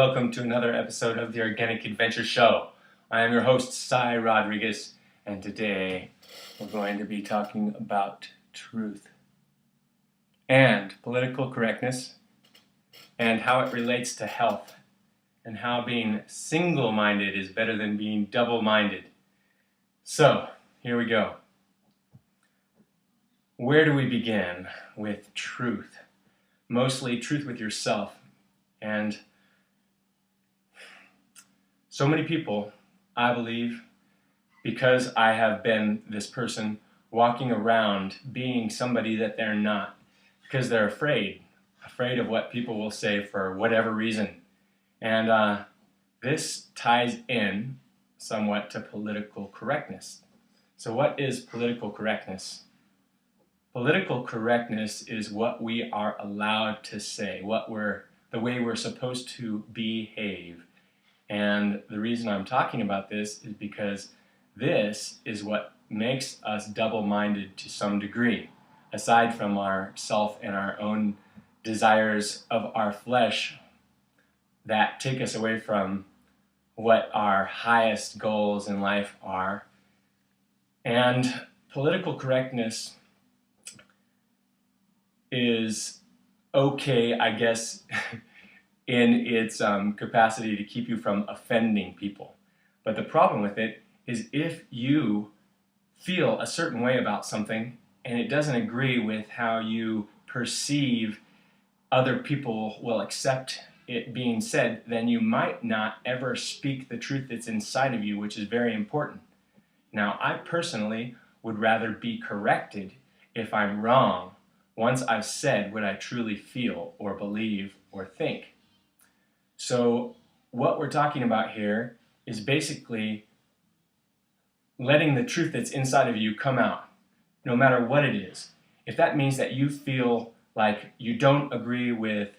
welcome to another episode of the Organic Adventure Show. I am your host, Cy Rodriguez, and today we're going to be talking about truth and political correctness and how it relates to health and how being single-minded is better than being double-minded. So, here we go. Where do we begin with truth? Mostly truth with yourself. And so many people, I believe, because I have been this person walking around being somebody that they're not, because they're afraid of what people will say for whatever reason. And this ties in somewhat to political correctness. So what is political correctness? Political correctness is what we are allowed to say, the way we're supposed to behave. And the reason I'm talking about this is because this is what makes us double-minded to some degree, aside from our self and our own desires of our flesh that take us away from what our highest goals in life are. And political correctness is okay, I guess, in its capacity to keep you from offending people. But the problem with it is if you feel a certain way about something and it doesn't agree with how you perceive other people will accept it being said, then you might not ever speak the truth that's inside of you, which is very important. Now, I personally would rather be corrected if I'm wrong once I've said what I truly feel or believe or think. So what we're talking about here is basically letting the truth that's inside of you come out, no matter what it is. If that means that you feel like you don't agree with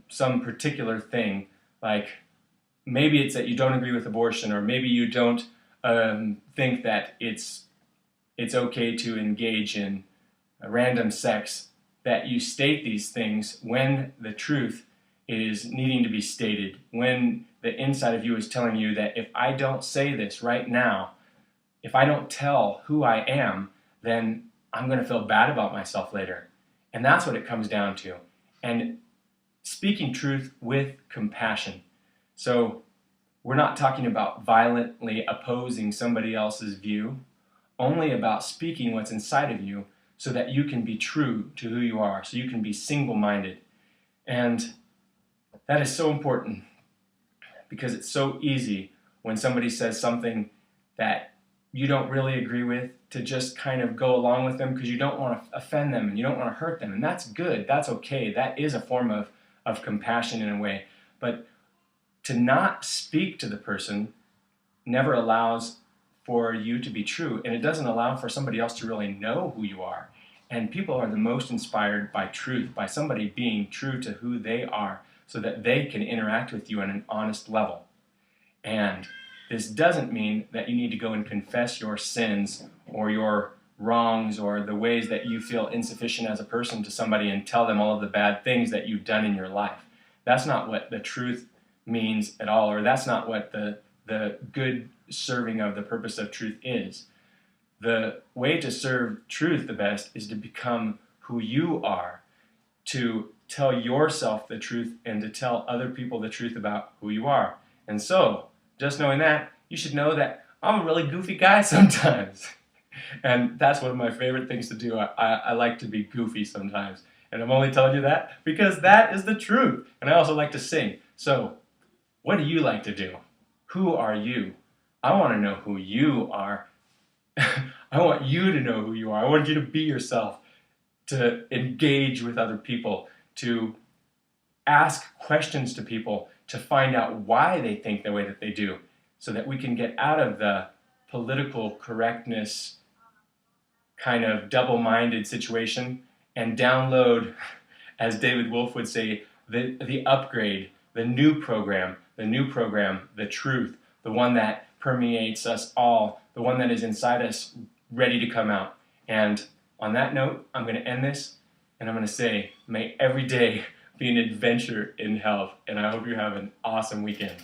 some particular thing, like maybe it's that you don't agree with abortion, or maybe you don't think that it's okay to engage in random sex, that you state these things when the truth is needing to be stated, when the inside of you is telling you that if I don't say this right now, if I don't tell who I am, then I'm going to feel bad about myself later. And that's what it comes down to. And speaking truth with compassion. So we're not talking about violently opposing somebody else's view, only about speaking what's inside of you so that you can be true to who you are, so you can be single-minded. And that is so important because it's so easy when somebody says something that you don't really agree with to just kind of go along with them because you don't want to offend them and you don't want to hurt them. And that's good. That's okay. That is a form of compassion in a way. But to not speak to the person never allows for you to be true, and it doesn't allow for somebody else to really know who you are. And people are the most inspired by truth, by somebody being true to who they are, so that they can interact with you on an honest level. And this doesn't mean that you need to go and confess your sins or your wrongs or the ways that you feel insufficient as a person to somebody and tell them all of the bad things that you've done in your life. That's not what the truth means at all, or that's not what the good serving of the purpose of truth is. The way to serve truth the best is to become who you are, to tell yourself the truth and to tell other people the truth about who you are. And so, just knowing that, you should know that I'm a really goofy guy sometimes. And that's one of my favorite things to do. I like to be goofy sometimes. And I'm only telling you that because that is the truth. And I also like to sing. So, what do you like to do? Who are you? I want to know who you are. I want you to know who you are. I want you to be yourself, to engage with other people, to ask questions to people, to find out why they think the way that they do, so that we can get out of the political correctness kind of double-minded situation and download, as David Wolf would say, the upgrade, the new program, the truth, the one that permeates us all, the one that is inside us, ready to come out. And on that note, I'm going to end this, and I'm going to say, may every day be an adventure in health. And I hope you have an awesome weekend.